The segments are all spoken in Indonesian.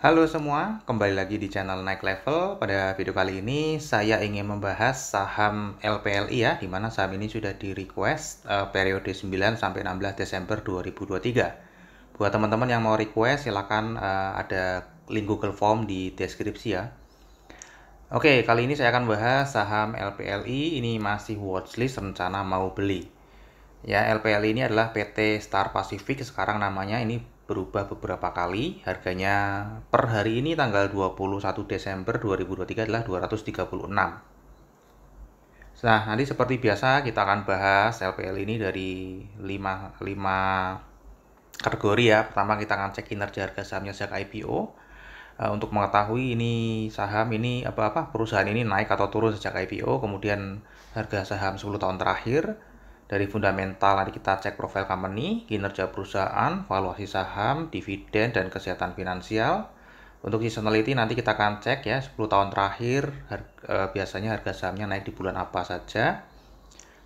Halo semua, kembali lagi di channel Naik Level. Pada video kali ini saya ingin membahas saham LPLI ya, di mana saham ini sudah di request periode 9 sampai 16 Desember 2023. Buat teman-teman yang mau request silakan ada link Google Form di deskripsi ya. Oke, kali ini saya akan bahas saham LPLI, ini masih watchlist rencana mau beli. Ya, LPLI ini adalah PT Star Pacific, sekarang namanya ini berubah beberapa kali. Harganya per hari ini tanggal 21 Desember 2023 adalah 236. Nah, nanti seperti biasa kita akan bahas LPLI ini dari 5 kategori ya. Pertama kita akan cek kinerja harga sahamnya sejak IPO. Untuk mengetahui ini saham ini perusahaan ini naik atau turun sejak IPO, kemudian harga saham 10 tahun terakhir. Dari fundamental nanti kita cek profil company, kinerja perusahaan, valuasi saham, dividen, dan kesehatan finansial. Untuk seasonality nanti kita akan cek ya 10 tahun terakhir biasanya harga sahamnya naik di bulan apa saja.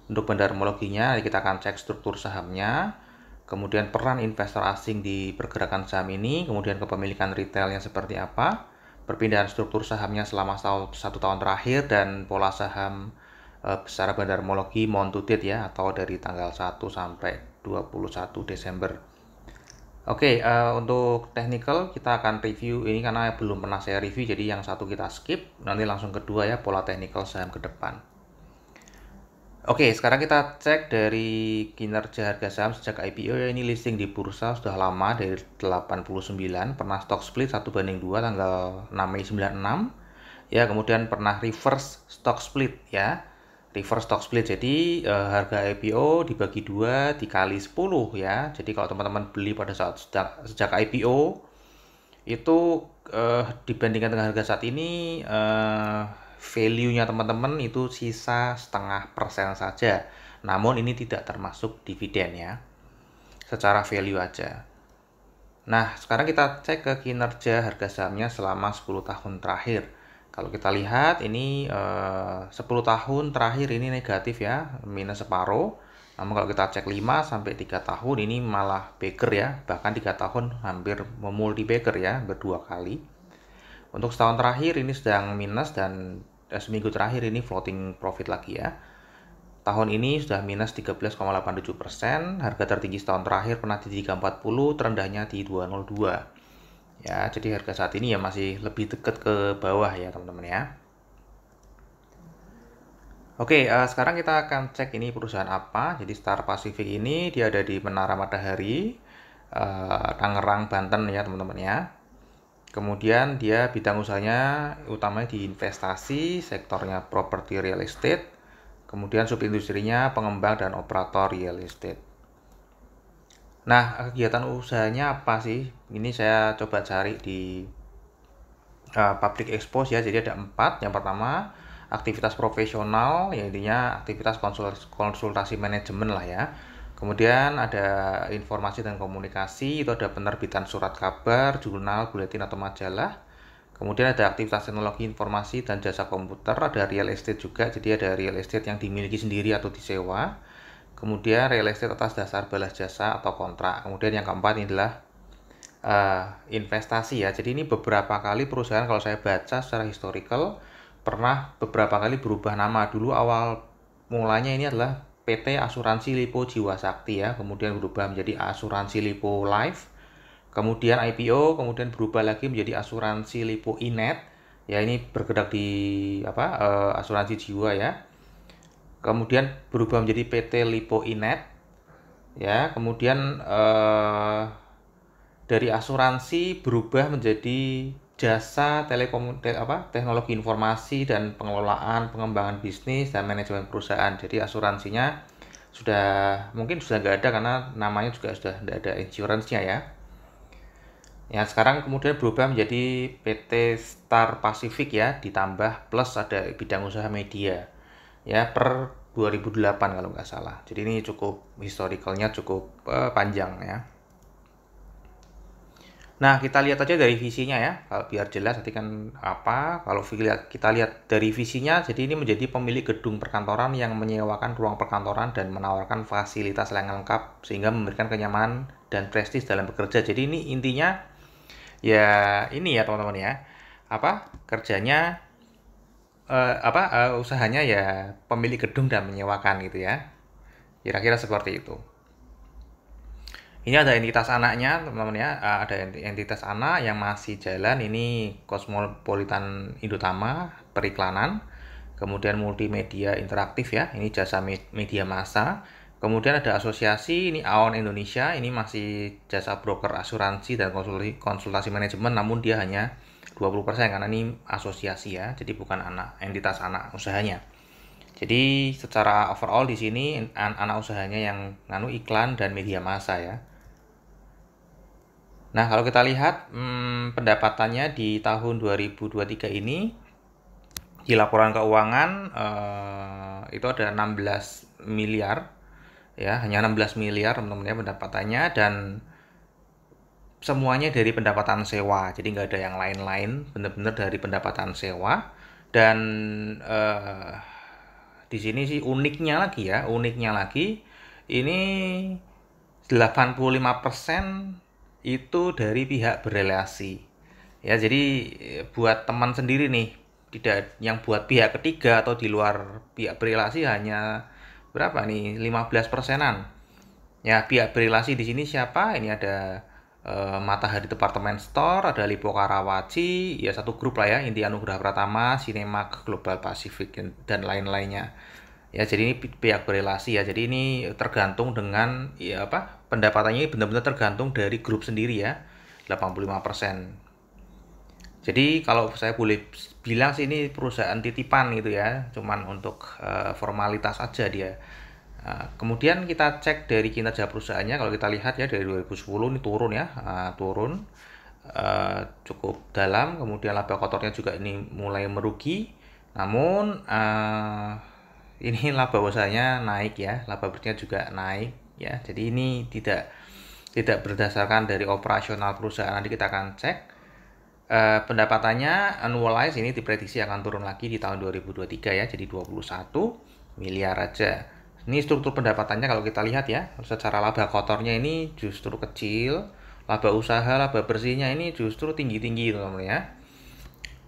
Untuk bendarmologinya nanti kita akan cek struktur sahamnya, kemudian peran investor asing di pergerakan saham ini, kemudian kepemilikan retailnya seperti apa, perpindahan struktur sahamnya selama 1 tahun terakhir, dan pola saham secara bendarmologi month to date ya, atau dari tanggal 1 sampai 21 Desember. Oke, untuk technical kita akan review ini karena belum pernah saya review, jadi yang satu kita skip, nanti langsung kedua ya, pola technical saham ke depan. Oke, sekarang kita cek dari kinerja harga saham sejak IPO ya, ini listing di bursa sudah lama dari 89, pernah stock split 1:2 tanggal 6 Mei 96. Ya, kemudian pernah reverse stock split ya. Reverse stock split. Jadi harga IPO dibagi 2 dikali 10 ya. Jadi kalau teman-teman beli pada saat sejak IPO itu dibandingkan dengan harga saat ini value-nya teman-teman itu sisa 0,5% saja. Namun ini tidak termasuk dividen ya. Secara value aja. Nah, sekarang kita cek ke kinerja harga sahamnya selama 10 tahun terakhir. Kalau kita lihat ini 10 tahun terakhir ini negatif ya, minus separuh. Namun kalau kita cek 5 sampai 3 tahun ini malah bagger ya, bahkan 3 tahun hampir memulti bagger ya, berdua kali. Untuk setahun terakhir ini sedang minus, dan seminggu terakhir ini floating profit lagi ya. Tahun ini sudah minus 13,87%, harga tertinggi setahun terakhir pernah di 340, terendahnya di 202. Ya, jadi harga saat ini ya masih lebih dekat ke bawah ya teman-teman ya. Oke, sekarang kita akan cek ini perusahaan apa. Jadi Star Pacific ini dia ada di Menara Matahari, Tangerang, Banten ya teman-teman ya. Kemudian dia bidang usahanya utamanya di investasi, sektornya properti real estate. Kemudian subindustrinya pengembang dan operator real estate. Nah, kegiatan usahanya apa sih? Ini saya coba cari di public expose ya. Jadi ada 4. Yang pertama, aktivitas profesional, ya intinya aktivitas konsultasi manajemen lah ya. Kemudian ada informasi dan komunikasi, itu ada penerbitan surat kabar, jurnal, buletin atau majalah. Kemudian ada aktivitas teknologi informasi dan jasa komputer, ada real estate juga, jadi ada real estate yang dimiliki sendiri atau disewa. Kemudian real estate atas dasar balas jasa atau kontrak. Kemudian yang keempat ini adalah investasi ya. Jadi ini beberapa kali perusahaan kalau saya baca secara historical pernah beberapa kali berubah nama. Dulu awal mulanya ini adalah PT Asuransi Lipo Jiwa Sakti ya, kemudian berubah menjadi Asuransi Lipo Life. Kemudian IPO, kemudian berubah lagi menjadi Asuransi Lipo Inet. Ya, ini bergerak di asuransi jiwa ya. Kemudian berubah menjadi PT Lipo Inet. Ya, kemudian dari asuransi berubah menjadi jasa teknologi informasi dan pengelolaan pengembangan bisnis dan manajemen perusahaan. Jadi asuransinya sudah mungkin sudah nggak ada karena namanya juga sudah nggak ada insurance-nya ya. Ya, sekarang kemudian berubah menjadi PT Star Pacific ya, ditambah plus ada bidang usaha media ya, per 2008 kalau nggak salah. Jadi ini cukup historicalnya cukup panjang ya. Nah, kita lihat aja dari visinya ya, kalau biar jelas tadi kan apa. Kalau kita lihat dari visinya, jadi ini menjadi pemilik gedung perkantoran yang menyewakan ruang perkantoran dan menawarkan fasilitas yang lengkap sehingga memberikan kenyamanan dan prestis dalam bekerja. Jadi ini intinya Ya ini ya teman-teman ya, kerjanya, usahanya ya pemilik gedung dan menyewakan gitu ya, kira-kira seperti itu. Ini ada entitas anaknya teman-teman ya, ada entitas anak yang masih jalan, ini Cosmopolitan Indotama Periklanan, kemudian multimedia interaktif ya, ini jasa media massa, kemudian ada asosiasi, ini Aon Indonesia, ini masih jasa broker asuransi dan konsultasi manajemen, namun dia hanya 20% karena ini asosiasi ya, jadi bukan entitas anak usahanya. Jadi secara overall di sini anak usahanya yang iklan dan media massa ya. Nah, kalau kita lihat pendapatannya di tahun 2023 ini di laporan keuangan itu ada 16 miliar ya, hanya 16 miliar teman-teman ya pendapatannya, dan semuanya dari pendapatan sewa. Jadi nggak ada yang lain-lain, benar-benar dari pendapatan sewa. Dan di sini sih uniknya lagi ini 85% itu dari pihak berelasi. Ya, jadi buat teman sendiri nih, tidak yang buat pihak ketiga atau di luar pihak berelasi hanya berapa nih? 15%-an. Ya, pihak berelasi di sini siapa? Ini ada Matahari Department Store, ada Lipo Karawaci, ya satu grup lah ya, Inti Anugrah Pratama, Cinemark Global Pacific dan lain-lainnya. Ya, jadi ini pihak berelasi ya. Jadi ini tergantung dengan ya pendapatannya ini benar-benar tergantung dari grup sendiri ya. 85%. Jadi kalau saya boleh bilang sih ini perusahaan titipan gitu ya, cuman untuk formalitas aja dia. Kemudian kita cek dari kinerja perusahaannya, kalau kita lihat ya dari 2010 ini turun ya, turun cukup dalam. Kemudian laba kotornya juga ini mulai merugi, namun ini laba usahanya naik ya, laba bersihnya juga naik ya. Jadi ini tidak berdasarkan dari operasional perusahaan. Nanti kita akan cek pendapatannya annualize ini diprediksi akan turun lagi di tahun 2023 ya, jadi 21 miliar aja. Ini struktur pendapatannya kalau kita lihat ya, secara laba kotornya ini justru kecil, laba usaha, laba bersihnya ini justru tinggi-tinggi teman-teman ya.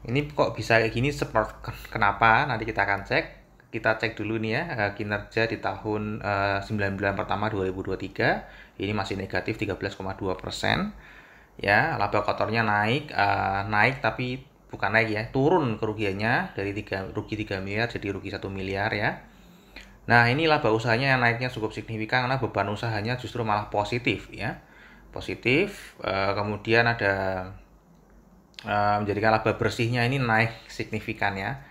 Ini kok bisa kayak gini, kenapa? Nanti kita akan cek. Kita cek dulu nih ya, kinerja di tahun 9 bulan pertama 2023. Ini masih negatif 13,2%. Ya, laba kotornya naik tapi bukan naik ya, turun kerugiannya dari rugi 3 miliar jadi rugi 1 miliar ya. Nah, ini laba usahanya yang naiknya cukup signifikan karena beban usahanya justru malah positif ya. Positif, kemudian ada menjadikan laba bersihnya ini naik signifikan ya.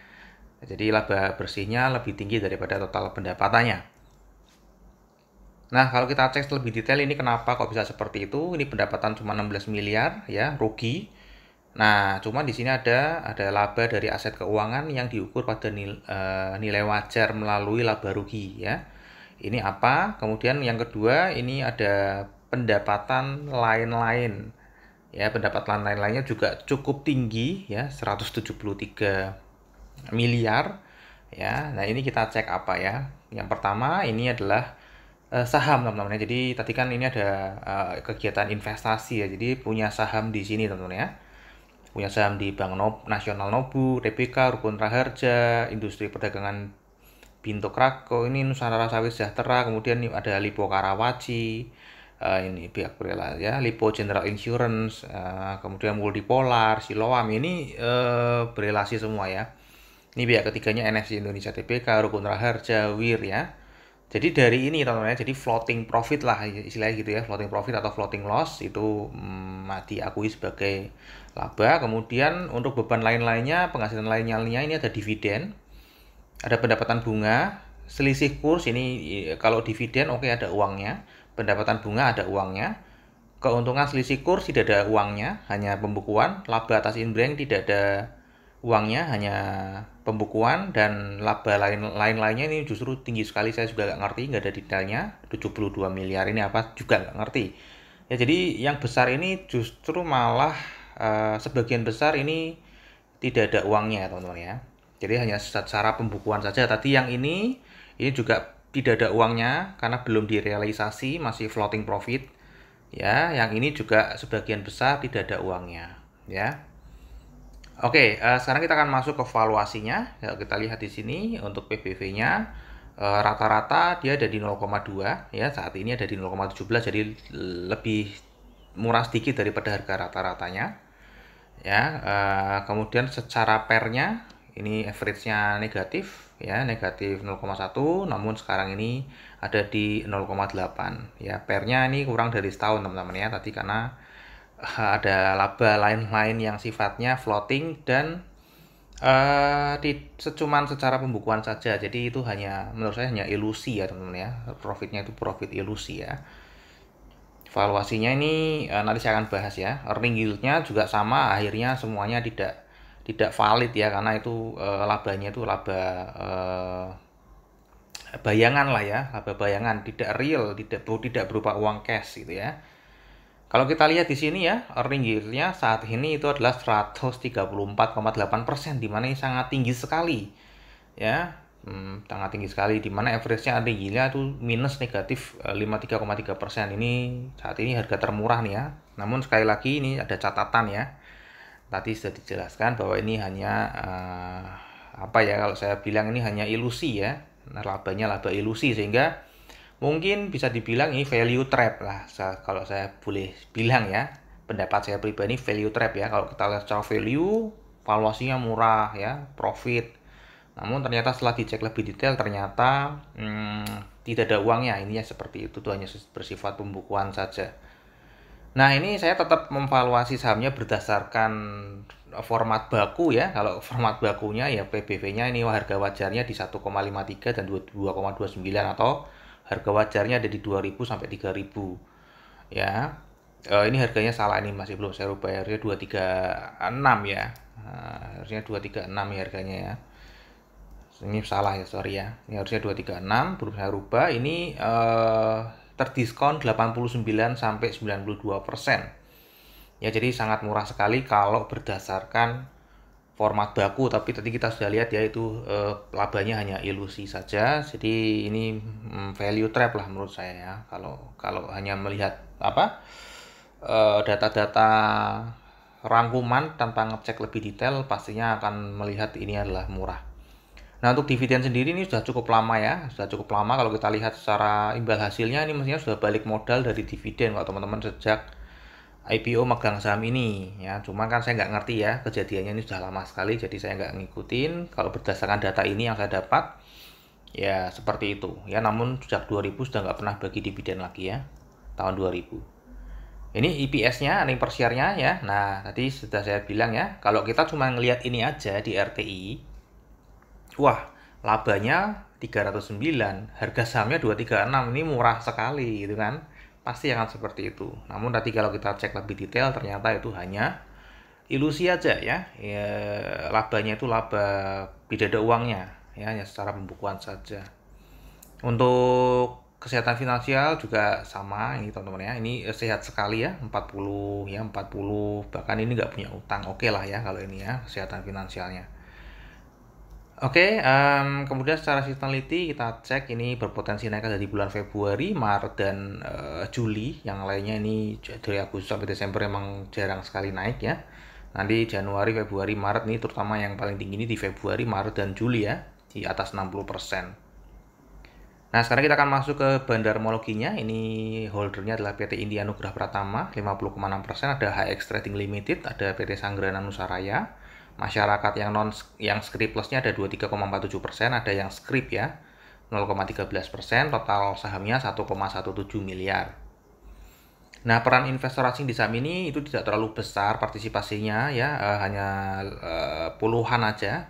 Jadi laba bersihnya lebih tinggi daripada total pendapatannya. Nah, kalau kita cek lebih detail ini kenapa kok bisa seperti itu? Ini pendapatan cuma 16 miliar ya, rugi. Nah, cuma di sini ada laba dari aset keuangan yang diukur pada nilai wajar melalui laba rugi ya. Ini apa? Kemudian yang kedua ini ada pendapatan lain-lain. Ya, pendapatan lain-lainnya juga cukup tinggi ya, 173 miliar ya. Nah, ini kita cek apa ya. Yang pertama ini adalah saham teman-teman ya. Jadi tadi kan ini ada kegiatan investasi ya. Jadi punya saham di sini teman-teman ya. Punya saham di Bank Nasional Nobu, TBK, Rukun Raharja, Industri Perdagangan Binto Krako, ini Nusantara Sawit Sejahtera, kemudian ada Lipo Karawaci, ini pihak berela ya, Lipo General Insurance, kemudian Multipolar, Siloam, ini berelasi semua ya. Ini pihak ketiganya NFC Indonesia TBK, Rukun Raharja, Wir ya. Jadi dari ini teman-teman ya, jadi floating profit lah istilahnya gitu ya, floating profit atau floating loss itu diakui sebagai laba. Kemudian untuk beban lain-lainnya, penghasilan lainnya ini ada dividen, ada pendapatan bunga, selisih kurs ini kalau dividen oke ada uangnya, pendapatan bunga ada uangnya, keuntungan selisih kurs tidak ada uangnya, hanya pembukuan, laba atas inbrank tidak ada uangnya, hanya pembukuan, dan laba lain-lainnya ini justru tinggi sekali, saya juga nggak ngerti, nggak ada detailnya, 72 miliar ini apa juga nggak ngerti. Ya, jadi yang besar ini justru malah sebagian besar ini tidak ada uangnya teman-teman ya. Jadi hanya secara pembukuan saja. Tadi yang ini juga tidak ada uangnya karena belum direalisasi, masih floating profit. Ya, yang ini juga sebagian besar tidak ada uangnya, ya. Oke, sekarang kita akan masuk ke valuasinya. Ya, kita lihat di sini untuk PBV-nya rata-rata dia ada di 0,2 ya. Saat ini ada di 0,17 jadi lebih murah sedikit daripada harga rata-ratanya. Ya, kemudian secara pernya ini average-nya negatif ya, negatif 0,1, namun sekarang ini ada di 0,8 ya. Pernya ini kurang dari setahun teman-teman ya, tadi karena ada laba lain-lain yang sifatnya floating dan cuman secara pembukuan saja. Jadi itu hanya menurut saya hanya ilusi ya teman-teman ya. Profitnya itu profit ilusi ya. Valuasinya ini nanti saya akan bahas ya. Earning yield-nya juga sama, akhirnya semuanya tidak valid ya karena itu labanya itu laba bayangan lah ya, laba bayangan, tidak real, tidak berupa uang cash gitu ya. Kalau kita lihat di sini ya, earning yield-nya saat ini itu adalah 134,8%, di mana ini sangat tinggi sekali. Ya, sangat tinggi sekali, di mana average-nya earning yield-nya itu minus negatif 53,3%. Ini saat ini harga termurah nih ya. Namun sekali lagi ini ada catatan ya. Tadi sudah dijelaskan bahwa ini hanya apa ya, kalau saya bilang ini hanya ilusi ya. Nah, labanya laba ilusi sehingga mungkin bisa dibilang ini value trap lah, kalau saya boleh bilang ya, pendapat saya pribadi value trap ya. Kalau kita lihat secara value, valuasinya murah ya, profit. Namun ternyata setelah dicek lebih detail ternyata tidak ada uangnya. Ini ya seperti itu tuh, hanya bersifat pembukuan saja. Nah ini saya tetap memvaluasi sahamnya berdasarkan format baku ya. Kalau format bakunya ya PBV-nya ini harga wajarnya di 1,53 dan 2,29 atau harga wajarnya ada di 2000 sampai 3000 ya. Ini harganya salah, ini masih belum saya rubah, harusnya 236 ya. Harusnya 236 ya harganya ya. Ini salah ya, sorry ya. Ini harusnya 236, belum saya rubah. Ini terdiskon 89 sampai 92%. Ya, jadi sangat murah sekali kalau berdasarkan format baku, tapi tadi kita sudah lihat ya itu labanya hanya ilusi saja. Jadi ini value trap lah menurut saya ya. Kalau hanya melihat apa data-data rangkuman tanpa ngecek lebih detail, pastinya akan melihat ini adalah murah. Nah untuk dividen sendiri ini sudah cukup lama ya, sudah cukup lama. Kalau kita lihat secara imbal hasilnya ini mestinya sudah balik modal dari dividen kalau teman-teman sejak IPO megang saham ini ya. Cuma kan saya nggak ngerti ya, kejadiannya ini sudah lama sekali, jadi saya nggak ngikutin. Kalau berdasarkan data ini yang saya dapat ya seperti itu ya. Namun sejak 2000 sudah nggak pernah bagi dividen lagi ya, tahun 2000. Ini EPS-nya, earning per share-nya ya. Nah tadi sudah saya bilang ya, kalau kita cuma ngelihat ini aja di RTI, wah labanya 309, harga sahamnya 236, ini murah sekali gitu kan. Pasti akan seperti itu. Namun tadi kalau kita cek lebih detail ternyata itu hanya ilusi aja ya. Labanya itu laba tidak ada uangnya ya, hanya secara pembukuan saja. Untuk kesehatan finansial juga sama ini teman-teman ya. Ini sehat sekali ya, 40 ya, 40, bahkan ini nggak punya utang. Oke lah ya kalau ini ya, kesehatan finansialnya. Oke, kemudian secara seasonality kita cek ini berpotensi naik dari bulan Februari, Maret, dan Juli. Yang lainnya ini dari Agustus sampai Desember memang jarang sekali naik ya. Nanti Januari, Februari, Maret ini terutama yang paling tinggi ini di Februari, Maret, dan Juli ya, di atas 60%. Nah sekarang kita akan masuk ke bandarmologinya. Ini holdernya adalah PT India Nugraha Pratama 50,6%, ada HX Trading Limited, ada PT Sanggrana Nusaraya. Masyarakat yang scriplessnya ada 23,47%, ada yang scrip ya 0,13%, total sahamnya 1,17 miliar. Nah peran investor asing di saham ini itu tidak terlalu besar partisipasinya ya, hanya puluhan aja,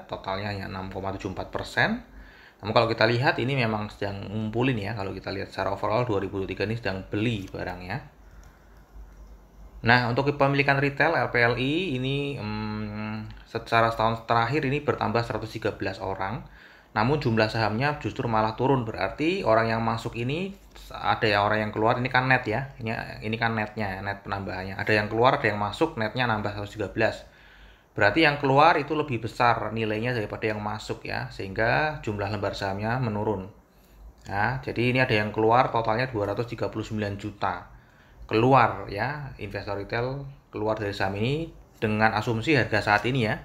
totalnya hanya 6,74%. Namun kalau kita lihat ini memang sedang ngumpulin ya, kalau kita lihat secara overall 2023 ini sedang beli barangnya. Nah, untuk kepemilikan retail LPLI ini secara setahun terakhir ini bertambah 113 orang. Namun jumlah sahamnya justru malah turun. Berarti orang yang masuk ini ada yang orang yang keluar, ini kan net ya. Ini kan netnya, net penambahannya. Ada yang keluar, ada yang masuk, netnya nambah 113. Berarti yang keluar itu lebih besar nilainya daripada yang masuk ya. Sehingga jumlah lembar sahamnya menurun. Nah, jadi ini ada yang keluar totalnya 239 juta. keluar ya, investor retail keluar dari saham ini dengan asumsi harga saat ini ya.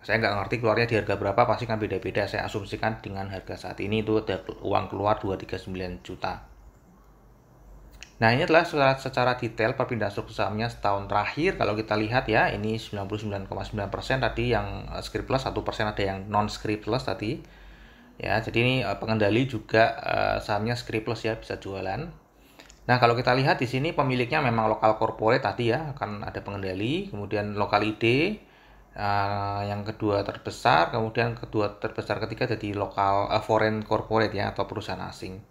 Saya nggak ngerti keluarnya di harga berapa, pasti kan beda-beda. Saya asumsikan dengan harga saat ini itu ada uang keluar 239 juta. Nah, ini adalah secara detail perpindahan struktur sahamnya setahun terakhir. Kalau kita lihat ya, ini 99,9% tadi yang scriptless, 1% ada yang non scriptless tadi. Ya, jadi ini pengendali juga sahamnya scriptless ya, bisa jualan. Nah, kalau kita lihat di sini pemiliknya memang lokal corporate tadi ya, akan ada pengendali, kemudian lokal ID, yang kedua terbesar, kemudian kedua terbesar ketiga jadi lokal foreign corporate ya, atau perusahaan asing.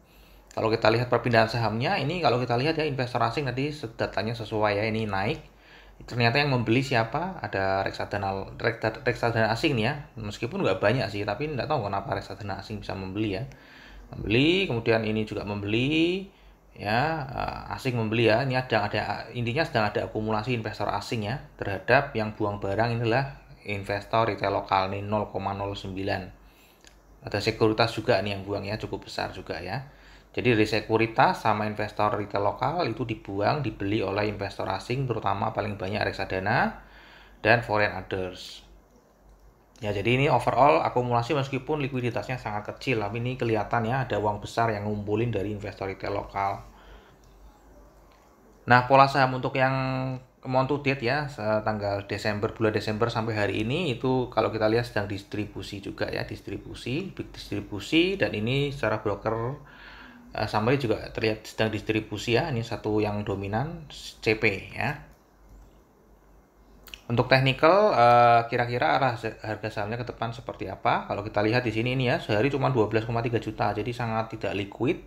Kalau kita lihat perpindahan sahamnya, ini kalau kita lihat ya investor asing tadi datanya sesuai ya, ini naik. Ternyata yang membeli siapa? Ada reksadana asing nih ya, meskipun nggak banyak sih, tapi nggak tahu kenapa reksadana asing bisa membeli ya. Membeli, kemudian ini juga membeli ya, asing membeli ya. Ini ada intinya sedang ada akumulasi investor asing ya terhadap yang buang barang. Inilah investor retail lokal nih 0,09. Ada sekuritas juga nih yang buang ya, cukup besar juga ya. Jadi dari sekuritas sama investor retail lokal itu dibuang, dibeli oleh investor asing, terutama paling banyak reksadana dan foreign others. Ya, jadi ini overall akumulasi meskipun likuiditasnya sangat kecil, tapi ini kelihatan ya ada uang besar yang ngumpulin dari investor retail lokal. Nah, pola saham untuk yang month to date ya, bulan Desember sampai hari ini itu kalau kita lihat sedang distribusi juga ya, big distribusi, dan ini secara broker sampai juga terlihat sedang distribusi ya. Ini satu yang dominan CP ya. Untuk technical kira-kira arah harga sahamnya ke depan seperti apa? Kalau kita lihat di sini ini ya, sehari cuma 12,3 juta, jadi sangat tidak liquid.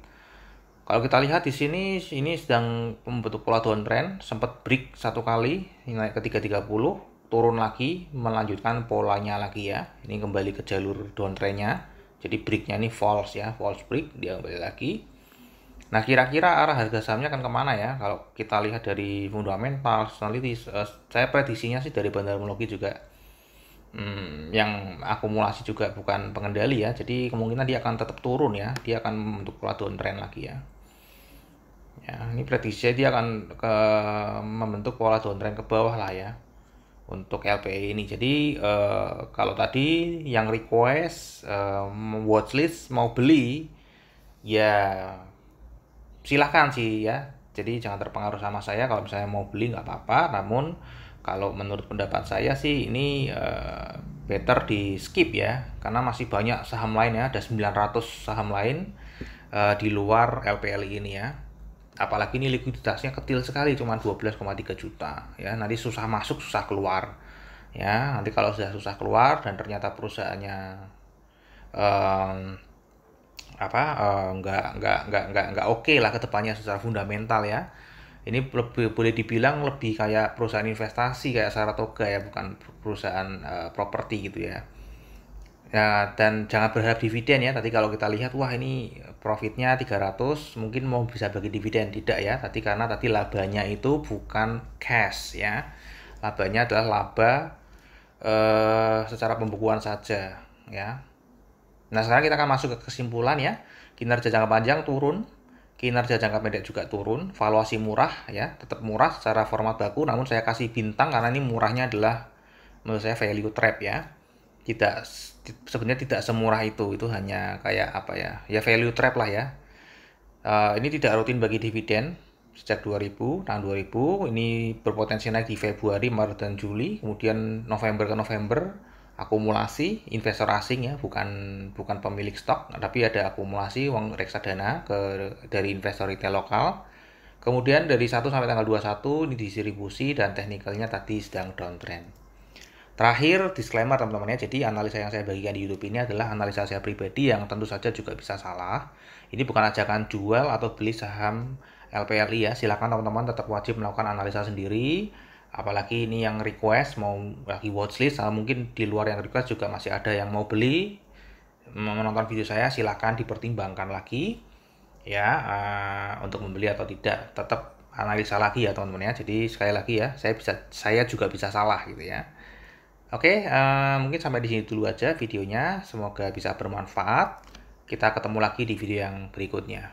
Kalau kita lihat di sini ini sedang membentuk pola downtrend, sempat break satu kali naik ke 330, turun lagi, melanjutkan polanya lagi ya. Ini kembali ke jalur downtrendnya. Jadi breaknya ini false ya, false break, dia kembali lagi. Nah, kira-kira arah harga sahamnya akan kemana ya? Kalau kita lihat dari fundamental, analysis, saya prediksinya sih dari bandarmologi juga yang akumulasi juga bukan pengendali ya. Jadi kemungkinan dia akan tetap turun ya. Dia akan membentuk pola downtrend lagi ya. Ya, ini prediksi dia akan membentuk pola downtrend ke bawah lah ya untuk LPI ini. Jadi kalau tadi yang request watchlist mau beli ya silahkan sih ya, jadi jangan terpengaruh sama saya. Kalau misalnya mau beli nggak apa-apa, namun kalau menurut pendapat saya sih ini better di skip ya, karena masih banyak saham lain ya, ada 900 saham lain di luar LPLI ini ya. Apalagi ini likuiditasnya kecil sekali, cuma 12,3 juta ya, nanti susah masuk susah keluar ya. Nanti kalau sudah susah keluar dan ternyata perusahaannya nggak oke lah ke depannya secara fundamental ya. Ini boleh dibilang lebih kayak perusahaan investasi kayak Saratoga ya, bukan perusahaan properti gitu ya. Ya, dan jangan berharap dividen ya. Tadi kalau kita lihat, wah ini profitnya 300, mungkin mau bisa bagi dividen. Tidak ya, tadi karena tadi labanya itu bukan cash ya. Labanya adalah laba secara pembukuan saja ya. Nah, sekarang kita akan masuk ke kesimpulan ya. Kinerja jangka panjang turun, kinerja jangka pendek juga turun, valuasi murah ya, tetap murah secara format baku, namun saya kasih bintang karena ini murahnya adalah menurut saya value trap ya. Sebenarnya tidak semurah itu hanya kayak apa ya? Ya value trap lah ya. Ini tidak rutin bagi dividen sejak 2000, tahun 2000, ini berpotensi naik di Februari, Maret, dan Juli, kemudian November ke November, akumulasi investor asing ya, bukan pemilik stok, tapi ada akumulasi uang reksadana dari investor retail lokal. Kemudian dari 1 sampai tanggal 21 ini distribusi dan teknikalnya tadi sedang downtrend. Terakhir disclaimer teman-teman ya, jadi analisa yang saya bagikan di YouTube ini adalah analisa saya pribadi yang tentu saja juga bisa salah. Ini bukan ajakan jual atau beli saham LPLI ya. Silakan teman-teman tetap wajib melakukan analisa sendiri. Apalagi ini yang request mau lagi watchlist, mungkin di luar yang request juga masih ada yang mau beli, menonton video saya, silakan dipertimbangkan lagi ya, untuk membeli atau tidak. Tetap analisa lagi ya teman-teman ya. Jadi sekali lagi ya, saya juga bisa salah gitu ya. Oke, mungkin sampai di sini dulu aja videonya. Semoga bisa bermanfaat. Kita ketemu lagi di video yang berikutnya.